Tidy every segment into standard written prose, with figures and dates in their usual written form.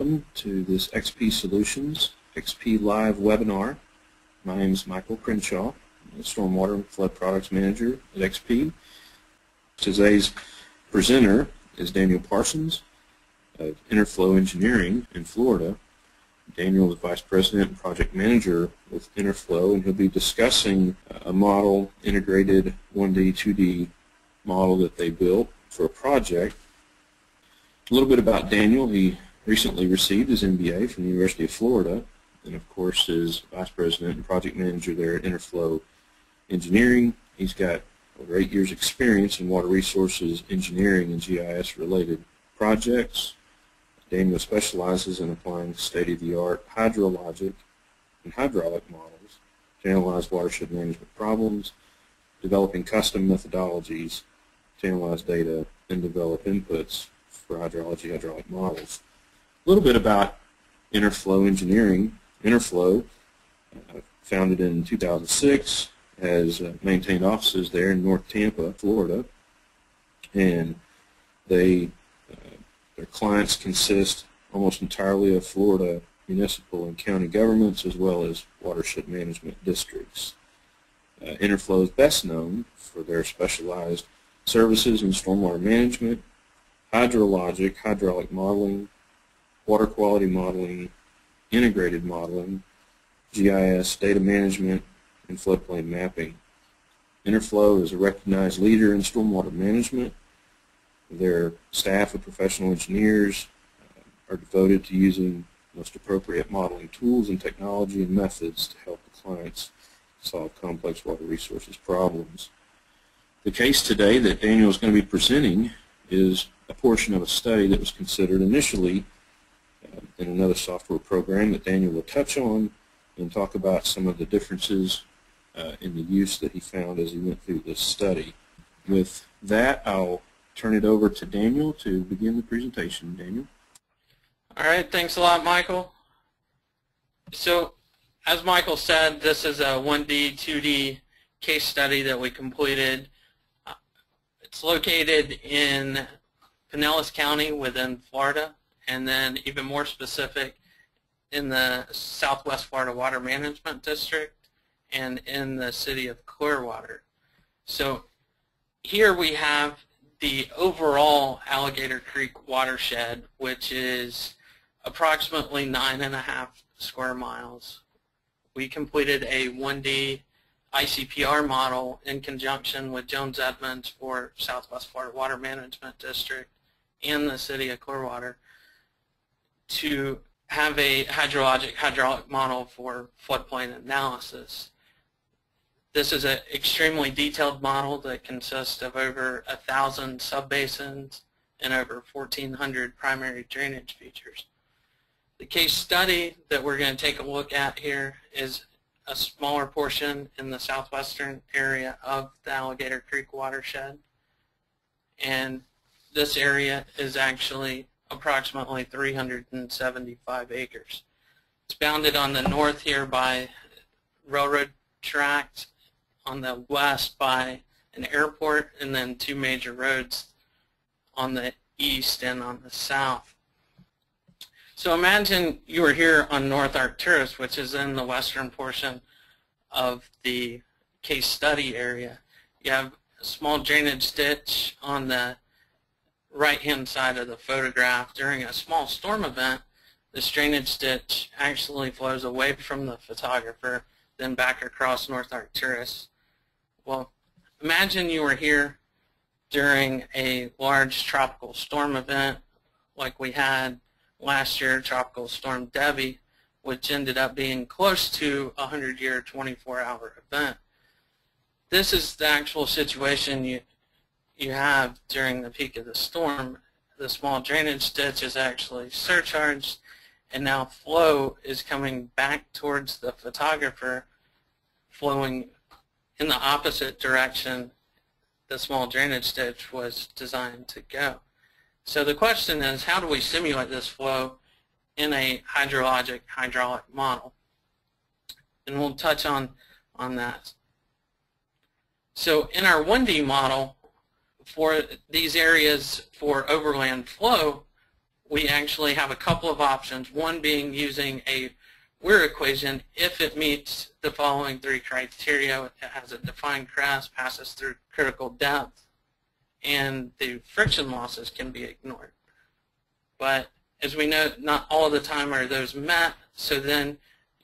welcome to this XP Solutions XP Live webinar. My name is Michael Crenshaw, I'm the Stormwater and Flood Products Manager at XP. Today's presenter is Daniel Parsons of Interflow Engineering in Florida. Daniel is Vice President and Project Manager with Interflow, and he'll be discussing a model, integrated 1D, 2D model that they built for a project. A little bit about Daniel. He recently received his MBA from the University of Florida, and of course is Vice President and Project Manager there at Interflow Engineering. He's got over 8 years experience in water resources engineering and GIS related projects. Daniel specializes in applying state-of-the-art hydrologic and hydraulic models to analyze watershed management problems, developing custom methodologies to analyze data and develop inputs for hydrology, hydraulic models. A little bit about Interflow Engineering. Interflow, founded in 2006, has maintained offices there in North Tampa, Florida, and their clients consist almost entirely of Florida municipal and county governments, as well as watershed management districts. Interflow is best known for their specialized services in stormwater management, hydrologic, hydraulic modeling, water quality modeling, integrated modeling, GIS, data management, and floodplain mapping. Interflow is a recognized leader in stormwater management. Their staff of professional engineers are devoted to using most appropriate modeling tools and technology and methods to help the clients solve complex water resources problems. The case today that Daniel is going to be presenting is a portion of a study that was considered initially in another software program that Daniel will touch on and talk about some of the differences in the use that he found as he went through this study. With that, I'll turn it over to Daniel to begin the presentation. Daniel. All right, thanks a lot, Michael. So, as Michael said, this is a 1D, 2D case study that we completed. It's located in Pinellas County within Florida, and then even more specific in the Southwest Florida Water Management District and in the city of Clearwater. So here we have the overall Alligator Creek watershed, which is approximately 9.5 square miles. We completed a 1D ICPR model in conjunction with Jones Edmonds for Southwest Florida Water Management District and the city of Clearwater to have a hydraulic model for floodplain analysis. This is an extremely detailed model that consists of over 1,000 subbasins and over 1,400 primary drainage features. The case study that we're going to take a look at here is a smaller portion in the southwestern area of the Alligator Creek watershed, and this area is actually approximately 375 acres. It's bounded on the north here by railroad tracks, on the west by an airport, and then two major roads on the east and on the south. So imagine you were here on North Arcturus, which is in the western portion of the case study area. You have a small drainage ditch on the right-hand side of the photograph. During a small storm event, this drainage ditch actually flows away from the photographer, then back across North Arcturus. Well, imagine you were here during a large tropical storm event like we had last year, Tropical Storm Debbie, which ended up being close to a 100-year, 24-hour event. This is the actual situation you have during the peak of the storm. The small drainage ditch is actually surcharged, and now flow is coming back towards the photographer, flowing in the opposite direction the small drainage ditch was designed to go. So the question is, how do we simulate this flow in a hydrologic hydraulic model? And we'll touch on that. So in our 1D model, for these areas for overland flow, we actually have a couple of options, one being using a Weir equation if it meets the following three criteria. It has a defined crest, passes through critical depth, and the friction losses can be ignored. But as we know, not all the time are those met, so then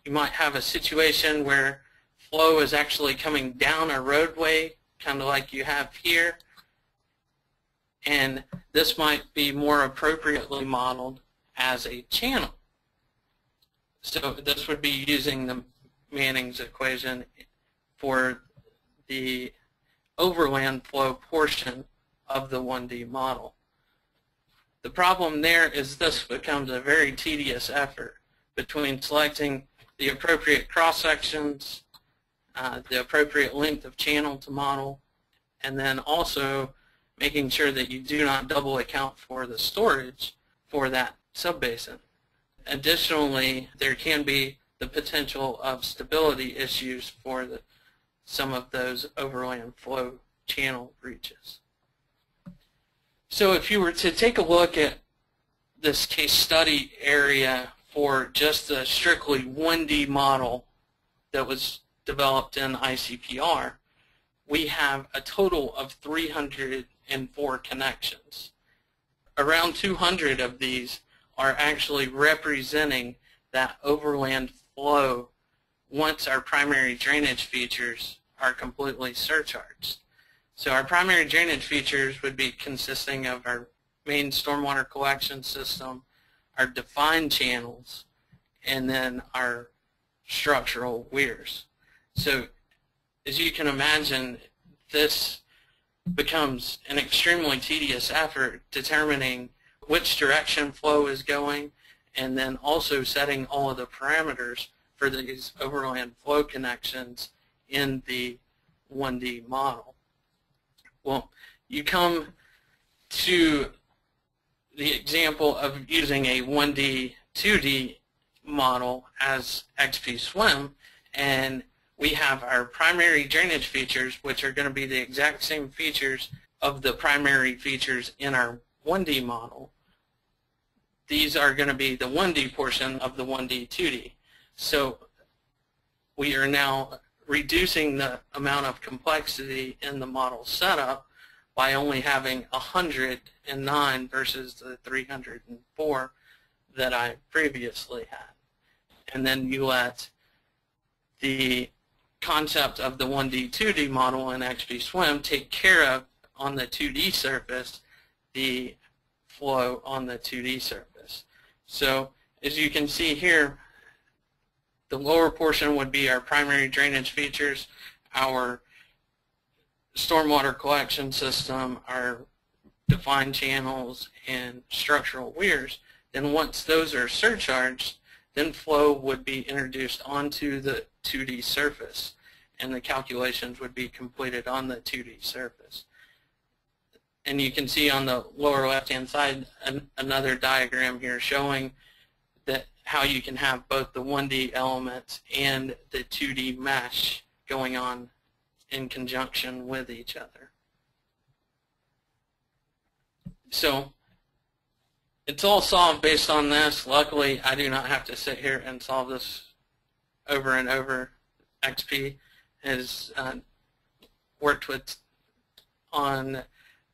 you might have a situation where flow is actually coming down a roadway, kind of like you have here, and this might be more appropriately modeled as a channel. So this would be using the Manning's equation for the overland flow portion of the 1D model. The problem there is this becomes a very tedious effort between selecting the appropriate cross-sections, the appropriate length of channel to model, and then also making sure that you do not double account for the storage for that subbasin. Additionally, there can be the potential of stability issues for some of those overland flow channel breaches. So if you were to take a look at this case study area for just the strictly 1D model that was developed in ICPR, we have a total of 304 connections. Around 200 of these are actually representing that overland flow once our primary drainage features are completely surcharged. So our primary drainage features would be consisting of our main stormwater collection system, our defined channels, and then our structural weirs. So as you can imagine, this becomes an extremely tedious effort determining which direction flow is going, and then also setting all of the parameters for these overland flow connections in the 1D model. Well, you come to the example of using a 1D, 2D model as XP Swim, and we have our primary drainage features, which are going to be the exact same features of the primary features in our 1D model. These are going to be the 1D portion of the 1D, 2D. So we are now reducing the amount of complexity in the model setup by only having 109 versus the 304 that I previously had. And then you let the concept of the 1D, 2D model in XP Swim take care of, on the 2D surface, the flow on the 2D surface. So as you can see here, the lower portion would be our primary drainage features, our stormwater collection system, our defined channels, and structural weirs. Then once those are surcharged, then flow would be introduced onto the 2D surface, and the calculations would be completed on the 2D surface. And you can see on the lower left-hand side another diagram here showing that how you can have both the 1D elements and the 2D mesh going on in conjunction with each other. So it's all solved based on this. Luckily, I do not have to sit here and solve this over and over. XP has worked on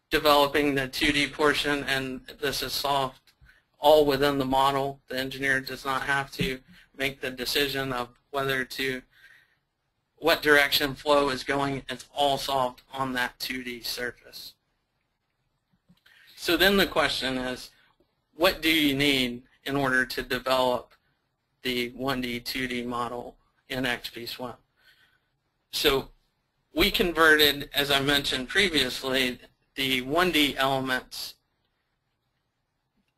developing the 2D portion, and this is solved all within the model. The engineer does not have to make the decision of what direction flow is going. It's all solved on that 2D surface. So then the question is, what do you need in order to develop the 1D, 2D model in XP Swim? So we converted, as I mentioned previously, the 1D elements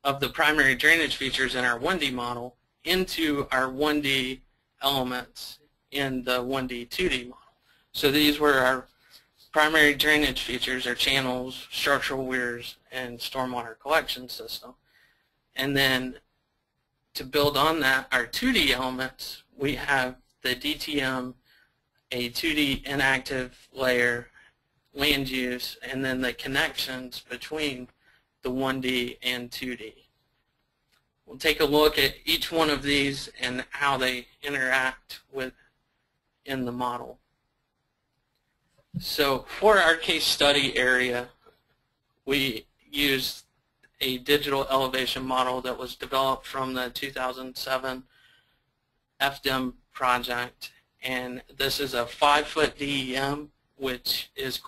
of the primary drainage features in our 1D model into our 1D elements in the 1D, 2D model. So these were our primary drainage features, our channels, structural weirs, and stormwater collection system. And then to build on that, our 2D elements, we have the DTM, a 2D inactive layer, land use, and then the connections between the 1D and 2D. we'll take a look at each one of these and how they interact in the model. So for our case study area, we used a digital elevation model that was developed from the 2007 FDEM project, and this is a 5-foot DEM, which is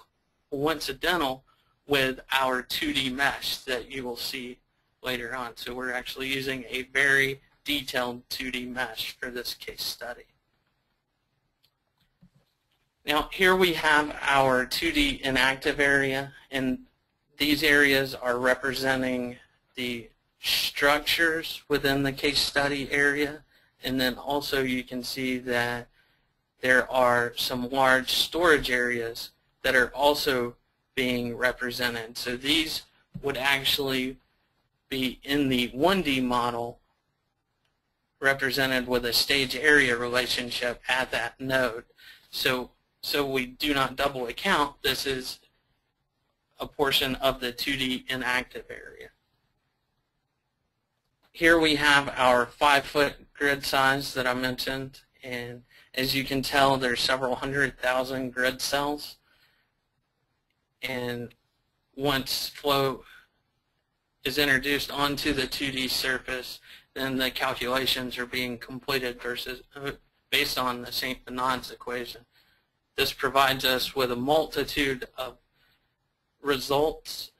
coincidental with our 2D mesh that you will see later on. So we're actually using a very detailed 2D mesh for this case study. Now here we have our 2D inactive area, and these areas are representing the structures within the case study area, and then also you can see that there are some large storage areas that are also being represented. So these would actually be in the 1D model represented with a stage area relationship at that node. So we do not double account. This is a portion of the 2D inactive area. Here we have our 5-foot grid size that I mentioned, and as you can tell, there's several 100,000 grid cells, and once flow is introduced onto the 2D surface, then the calculations are being completed based on the St. Bernard's equation. This provides us with a multitude of results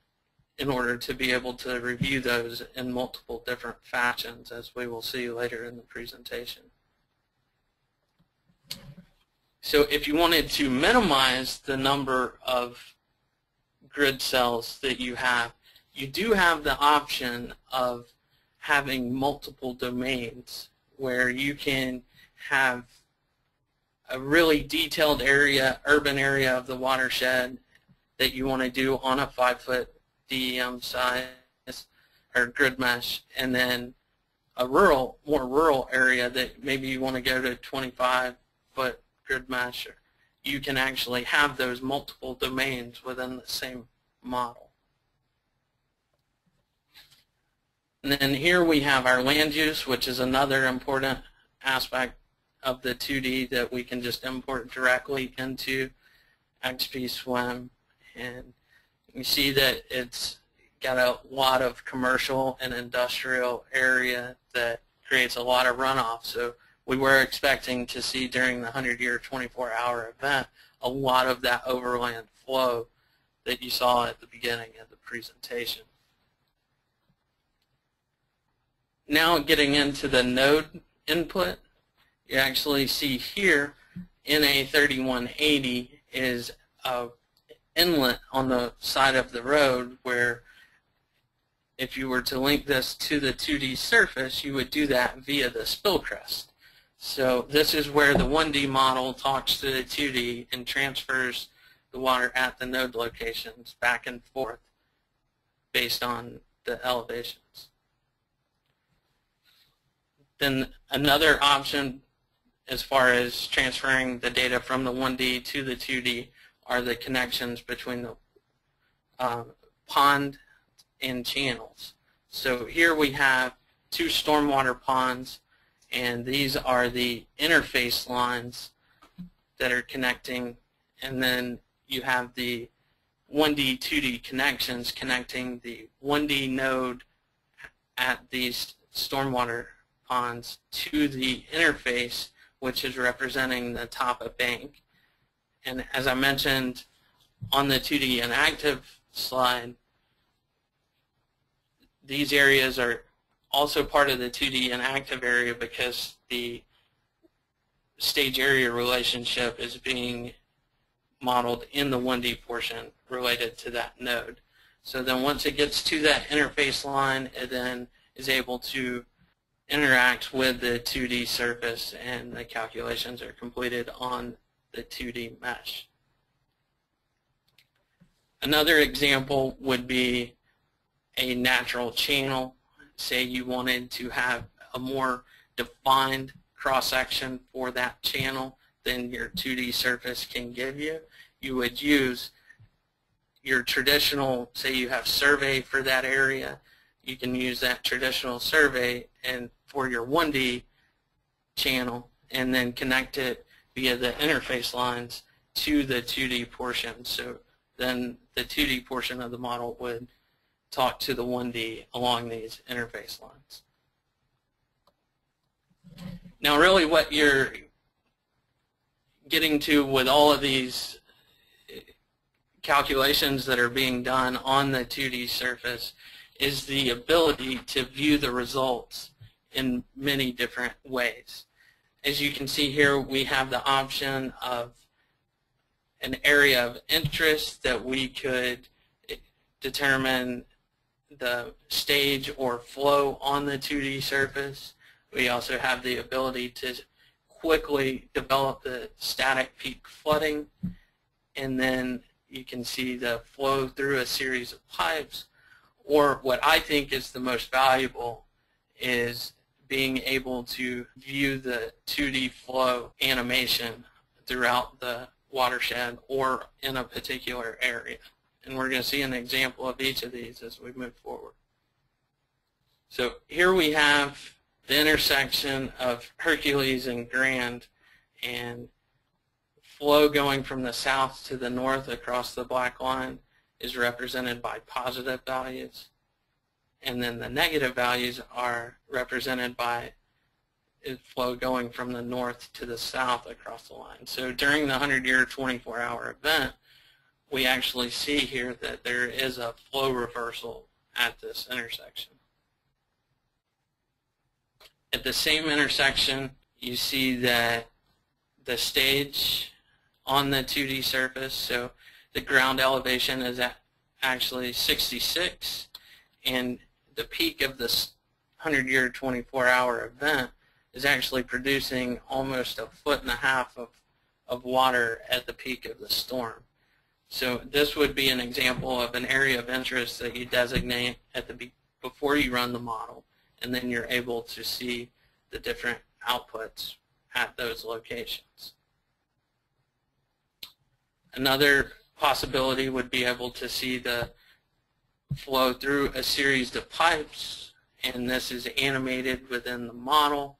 in order to be able to review those in multiple different fashions, as we will see later in the presentation. So if you wanted to minimize the number of grid cells that you have, you do have the option of having multiple domains where you can have a really detailed area, urban area of the watershed that you want to do on a 5-foot DEM size or grid mesh, and then a more rural area that maybe you want to go to 25-foot grid mesh. You can actually have those multiple domains within the same model. And then here we have our land use, which is another important aspect of the 2D that we can just import directly into XP Swim. And you see that it's got a lot of commercial and industrial area that creates a lot of runoff. So we were expecting to see during the 100-year 24-hour event a lot of that overland flow that you saw at the beginning of the presentation. Now getting into the node input, you actually see here NA 3180 is an inlet on the side of the road where if you were to link this to the 2D surface, you would do that via the spill crest. So this is where the 1D model talks to the 2D and transfers the water at the node locations back and forth based on the elevations. Then another option as far as transferring the data from the 1D to the 2D are the connections between the pond and channels. So here we have 2 stormwater ponds, and these are the interface lines that are connecting, and then you have the 1D, 2D connections connecting the 1D node at these stormwater ponds to the interface, which is representing the top of bank. And as I mentioned on the 2D inactive slide, these areas are also part of the 2D inactive area because the stage area relationship is being modeled in the 1D portion related to that node. So then once it gets to that interface line, it then is able to interact with the 2D surface, and the calculations are completed on the 2D mesh. Another example would be a natural channel. Say you wanted to have a more defined cross-section for that channel than your 2D surface can give you. You would use your traditional, say you have survey for that area, you can use that traditional survey and for your 1D channel, and then connect it via the interface lines to the 2D portion. So then the 2D portion of the model would talk to the 1D along these interface lines. Now really what you're getting to with all of these calculations that are being done on the 2D surface is the ability to view the results in many different ways. As you can see here, we have the option of an area of interest that we could determine the stage or flow on the 2D surface. We also have the ability to quickly develop the static peak flooding, and then you can see the flow through a series of pipes. Or what I think is the most valuable is being able to view the 2D flow animation throughout the watershed or in a particular area. And we're going to see an example of each of these as we move forward. So here we have the intersection of Hercules and Grand, and flow going from the south to the north across the black line is represented by positive values, and then the negative values are represented by flow going from the north to the south across the line. So during the 100-year 24-hour event, we actually see here that there is a flow reversal at this intersection. At the same intersection, you see that the stage on the 2D surface, so the ground elevation is at actually 66, and the peak of this 100-year 24-hour event is actually producing almost 1.5 feet of water at the peak of the storm. So this would be an example of an area of interest that you designate at before you run the model, and then you're able to see the different outputs at those locations. Another possibility would be able to see the flow through a series of pipes, and this is animated within the model.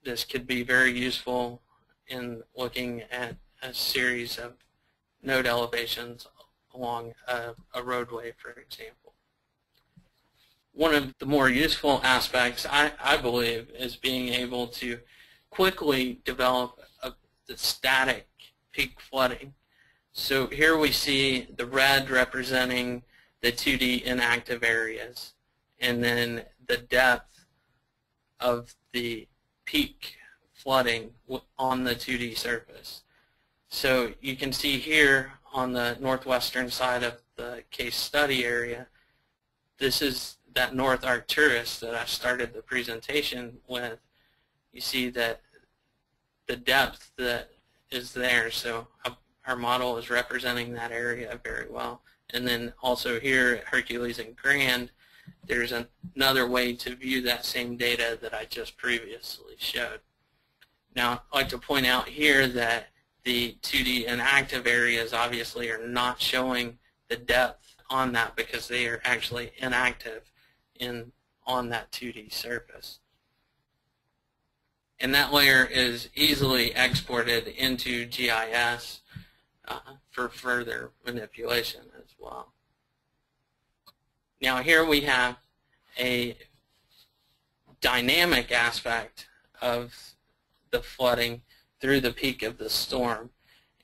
This could be very useful in looking at a series of node elevations along a roadway, for example. One of the more useful aspects, I believe, is being able to quickly develop the static peak flooding. So here we see the red representing the 2D inactive areas, and then the depth of the peak flooding on the 2D surface. So you can see here on the northwestern side of the case study area, this is that North Arcturus that I started the presentation with. You see that the depth that is there, so our model is representing that area very well. And then also here at Hercules and Grand, there's another way to view that same data that I just previously showed. Now, I'd like to point out here that the 2D inactive areas obviously are not showing the depth on that because they are actually inactive on that 2D surface. And that layer is easily exported into GIS for further manipulation as well. Now here we have a dynamic aspect of the flooding through the peak of the storm.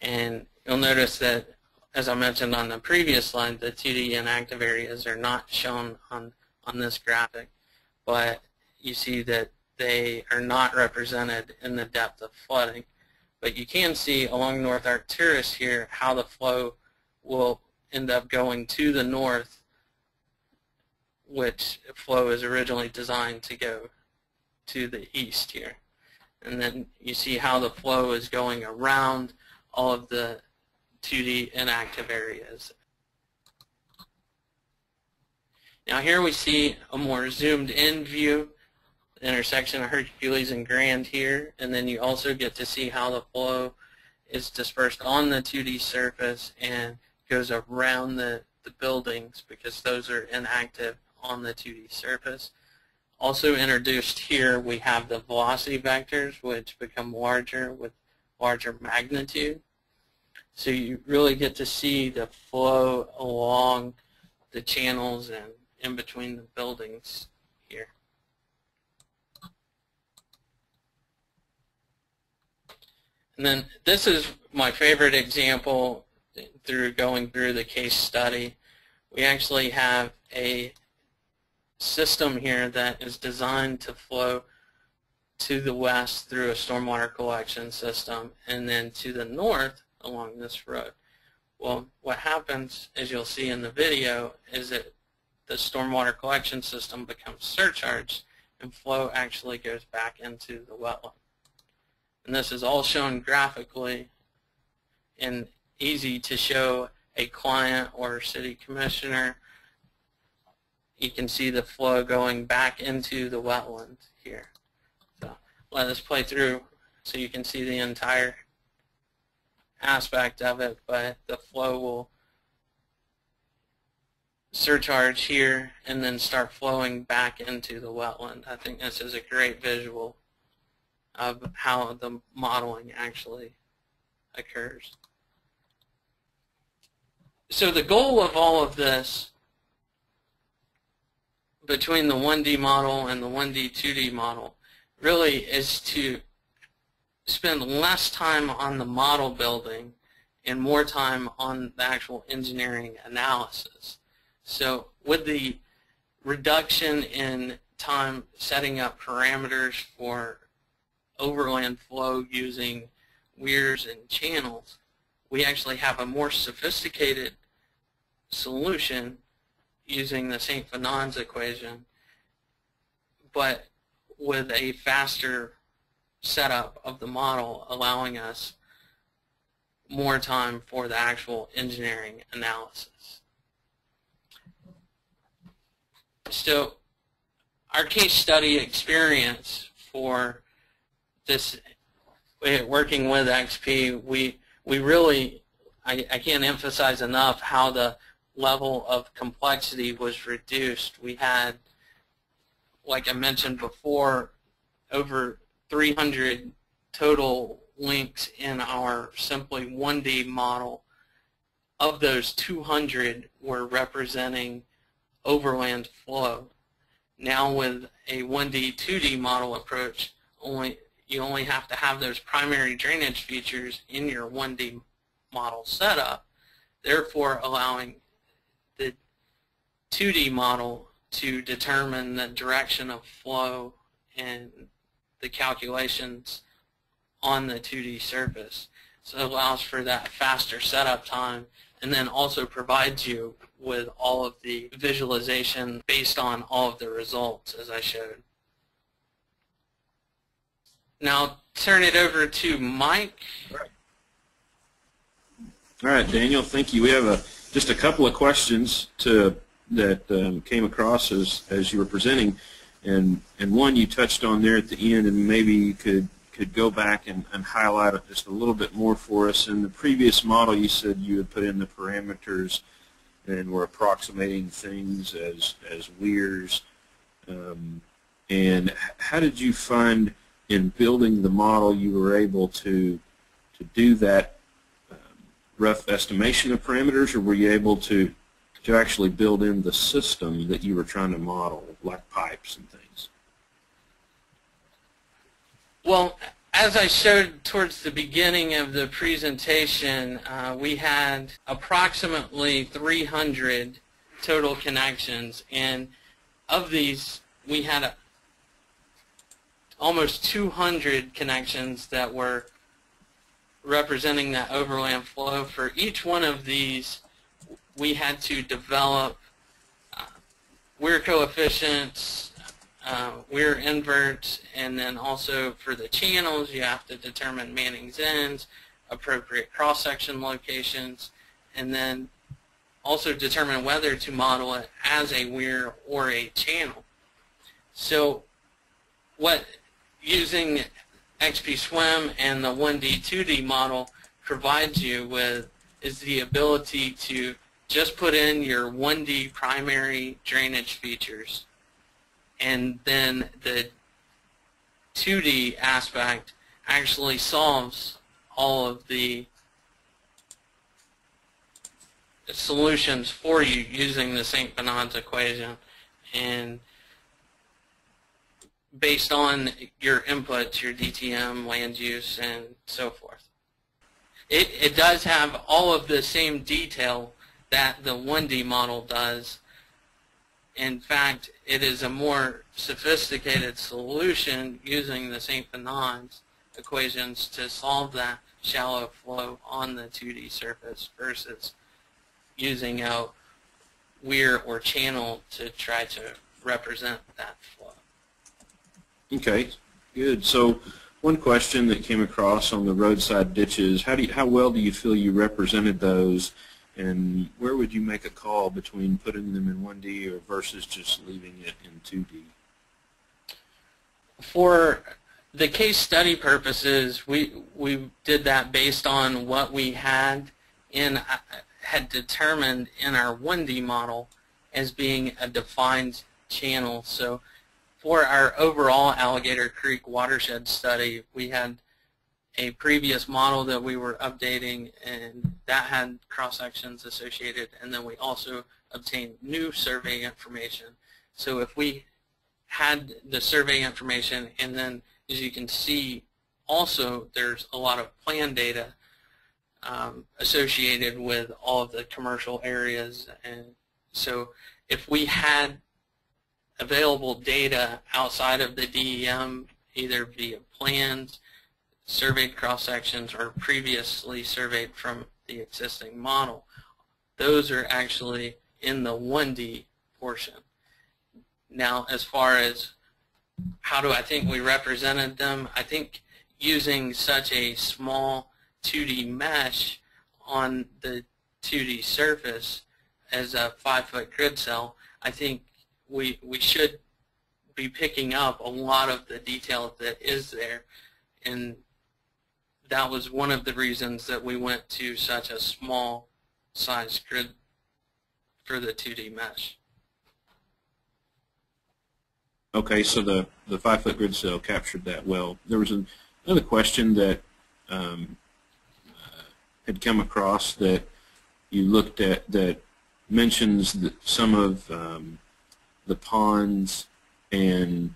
And you'll notice that, as I mentioned on the previous slide, the 2D inactive areas are not shown on this graphic, but you see that they are not represented in the depth of flooding. But you can see along North Arcturus here how the flow will end up going to the north, which flow is originally designed to go to the east here. And then you see how the flow is going around all of the 2D inactive areas. Now here we see a more zoomed in view, the intersection of Hercules and Grand here, and then you also get to see how the flow is dispersed on the 2D surface and goes around the the buildings because those are inactive on the 2D surface. Also introduced here, we have the velocity vectors, which become larger with larger magnitude. So you really get to see the flow along the channels and in between the buildings here. And then this is my favorite example through going through the case study. We actually have a system here that is designed to flow to the west through a stormwater collection system and then to the north along this road. Well, what happens, as you'll see in the video, is that the stormwater collection system becomes surcharged and flow actually goes back into the wetland. And this is all shown graphically and easy to show a client or city commissioner. You can see the flow going back into the wetland here. So let us play through so you can see the entire aspect of it, but the flow will surcharge here and then start flowing back into the wetland. I think this is a great visual of how the modeling actually occurs. So the goal of all of this between the 1D model and the 1D, 2D model really is to spend less time on the model building and more time on the actual engineering analysis. So with the reduction in time setting up parameters for overland flow using weirs and channels, we actually have a more sophisticated solution using the St. Venan's equation, but with a faster setup of the model, allowing us more time for the actual engineering analysis. So our case study experience for this, working with XP, we really, I can't emphasize enough how the level of complexity was reduced. We had, like I mentioned before, over 300 total links in our simply 1D model. Of those, 200 were representing overland flow. Now with a 1D, 2D model approach, you only have to have those primary drainage features in your 1D model setup, therefore allowing the 2D model to determine the direction of flow and the calculations on the 2D surface. So it allows for that faster setup time and then also provides you with all of the visualization based on all of the results as I showed. Now I'll turn it over to Mike. All right, Daniel, thank you. We have just a couple of questions that came across as you were presenting, and one you touched on there at the end, and maybe you could go back and highlight it just a little bit more for us. In the previous model, you said you had put in the parameters and were approximating things as weirs. And how did you find in building the model you were able to do that rough estimation of parameters, or were you able to actually build in the system that you were trying to model, like pipes and things? Well, as I showed towards the beginning of the presentation, we had approximately 300 total connections, and of these we had almost 200 connections that were representing that overland flow. For each one of these, we had to develop weir coefficients, weir inverts, and then also for the channels you have to determine Manning's ends, appropriate cross-section locations, and then also determine whether to model it as a weir or a channel. So what using XP Swim and the 1D, 2D model provides you with is the ability to just put in your 1D primary drainage features, and then the 2D aspect actually solves all of the solutions for you using the St. Bernard's equation, and based on your inputs, your DTM, land use, and so forth. It does have all of the same detail that the 1D model does. In fact, it is a more sophisticated solution using the St. Bernard's equations to solve that shallow flow on the 2D surface versus using a weir or channel to try to represent that flow. Okay, good. So one question that came across on the roadside ditches, how well do you feel you represented those, and where would you make a call between putting them in 1D or versus just leaving it in 2D? For the case study purposes, we did that based on what we had determined in our 1D model as being a defined channel. So for our overall Alligator Creek watershed study, we had a previous model that we were updating, and that had cross-sections associated, and then we also obtained new survey information. So if we had the survey information, and then as you can see also there's a lot of plan data associated with all of the commercial areas, and so if we had available data outside of the DEM, either via plans, surveyed cross-sections, or previously surveyed from the existing model, those are actually in the 1D portion. Now, as far as how do I think we represented them, I think using such a small 2D mesh on the 2D surface as a 5-foot grid cell, I think we should be picking up a lot of the detail that is there, and that was one of the reasons that we went to such a small size grid for the 2D mesh. Okay, so the 5-foot grid cell captured that well. There was another question that had come across that you looked at that mentions that some of the ponds, and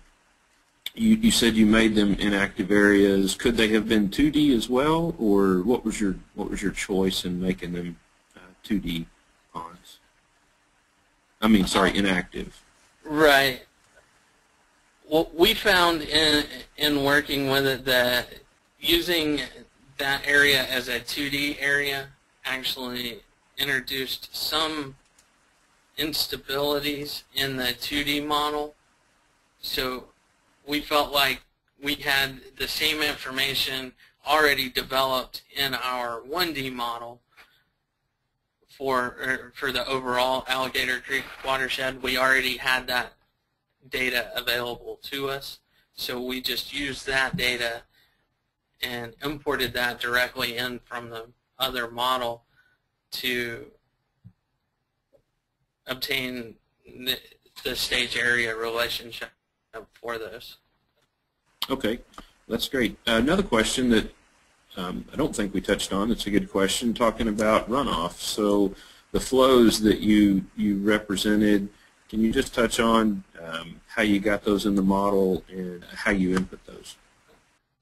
you said you made them inactive areas. Could they have been 2D as well, or what was your choice in making them 2D ponds? I mean, sorry, inactive. Right. Well, we found in working with it that using that area as a 2D area actually introduced some instabilities in the 2D model. So we felt like we had the same information already developed in our 1D model for the overall Alligator Creek watershed. We already had that data available to us, so we just used that data and imported that directly in from the other model to obtain the stage area relationship for those. Okay, that's great. Another question that I don't think we touched on, it's a good question, talking about runoff. So the flows that you represented, can you just touch on how you got those in the model and how you input those?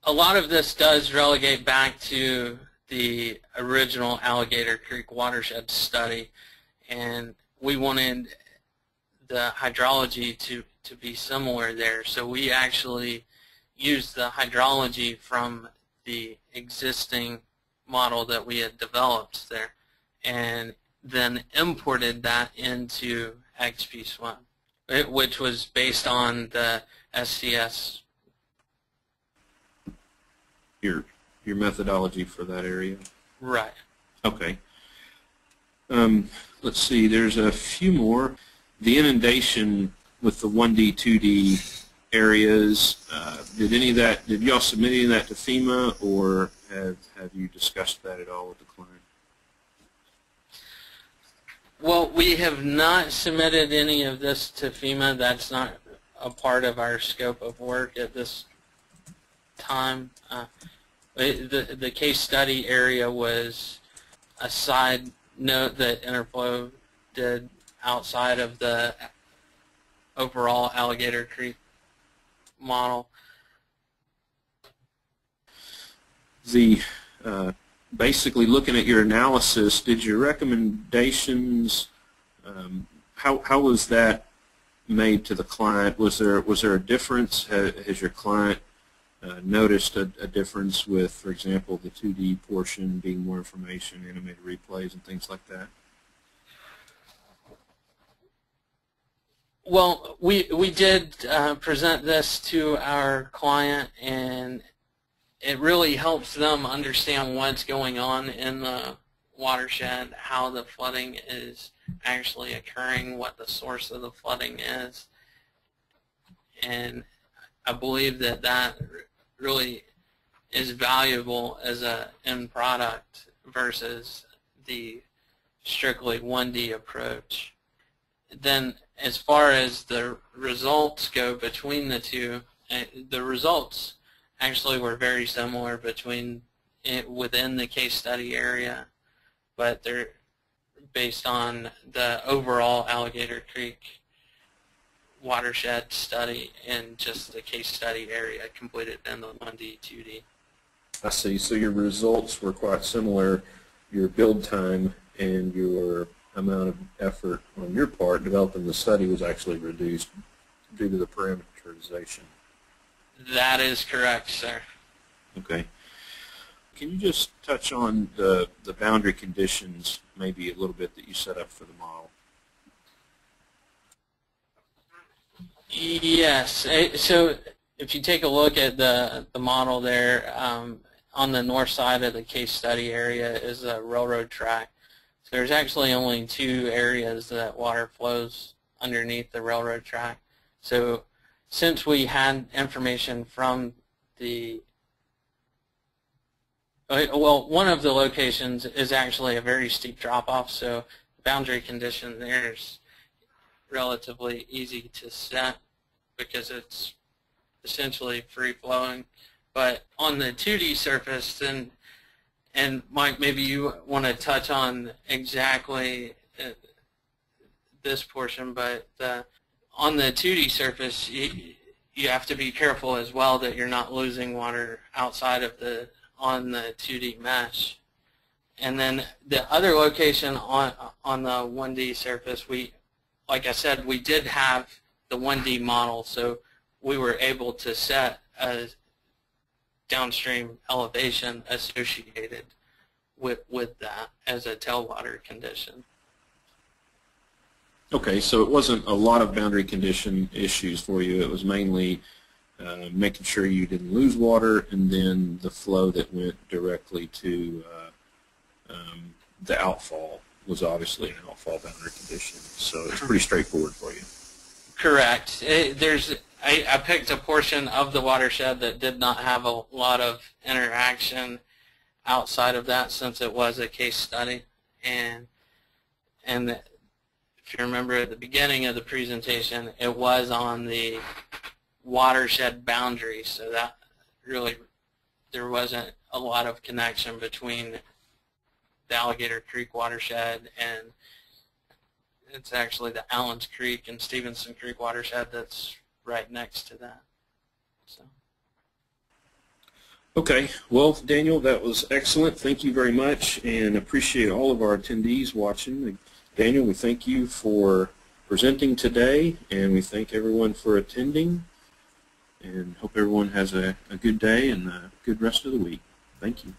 A lot of this does relegate back to the original Alligator Creek watershed study, and we wanted the hydrology to be similar there. So we actually used the hydrology from the existing model that we had developed there, and then imported that into XP Swim, which was based on the SCS. Your methodology for that area? Right. Okay. Let's see, there's a few more. The inundation with the 1D, 2D areas, did y'all submit any of that to FEMA, or have you discussed that at all with the client? Well, we have not submitted any of this to FEMA. That's not a part of our scope of work at this time. The case study area was a side note that Interflow did outside of the overall Alligator Creek model. Basically, looking at your analysis, did your recommendations, how was that made to the client? Was there a difference? Has your client noticed a difference with, for example, the 2D portion being more information, animated replays, and things like that? Well, we did present this to our client, and it really helps them understand what's going on in the watershed, how the flooding is actually occurring, what the source of the flooding is. And I believe that that really is valuable as an end product versus the strictly 1D approach. Then as far as the results go between the two, the results actually were very similar within the case study area, but they're based on the overall Alligator Creek watershed study and just the case study area completed in the 1D, 2D. I see. So your results were quite similar. Your build time and your amount of effort on your part developing the study was actually reduced due to the parameterization. That is correct, sir. Okay. Can you just touch on the boundary conditions maybe a little bit that you set up for the model? Yes. So if you take a look at the model there, on the north side of the case study area is a railroad track. So there's actually only two areas that water flows underneath the railroad track. So since we had information from one of the locations is actually a very steep drop-off, so the boundary condition there is relatively easy to set because it's essentially free-flowing. But on the 2D surface, and Mike, maybe you want to touch on exactly this portion, but on the 2D surface, you have to be careful as well that you're not losing water outside of on the 2D mesh. And then the other location on the 1D surface, like I said, we did have the 1D model, so we were able to set a downstream elevation associated with that as a tailwater condition. Okay, so it wasn't a lot of boundary condition issues for you. It was mainly making sure you didn't lose water, and then the flow that went directly to the outfall was obviously an outfall boundary condition. So it's pretty straightforward for you. Correct. I picked a portion of the watershed that did not have a lot of interaction outside of that, since it was a case study, and if you remember at the beginning of the presentation, it was on the watershed boundary, so that really there wasn't a lot of connection between the Alligator Creek watershed, and it's actually the Allens Creek and Stevenson Creek watershed that's right next to that. So. Okay, well, Daniel, that was excellent. Thank you very much, and appreciate all of our attendees watching. Daniel, we thank you for presenting today, and we thank everyone for attending, and hope everyone has a good day and a good rest of the week. Thank you.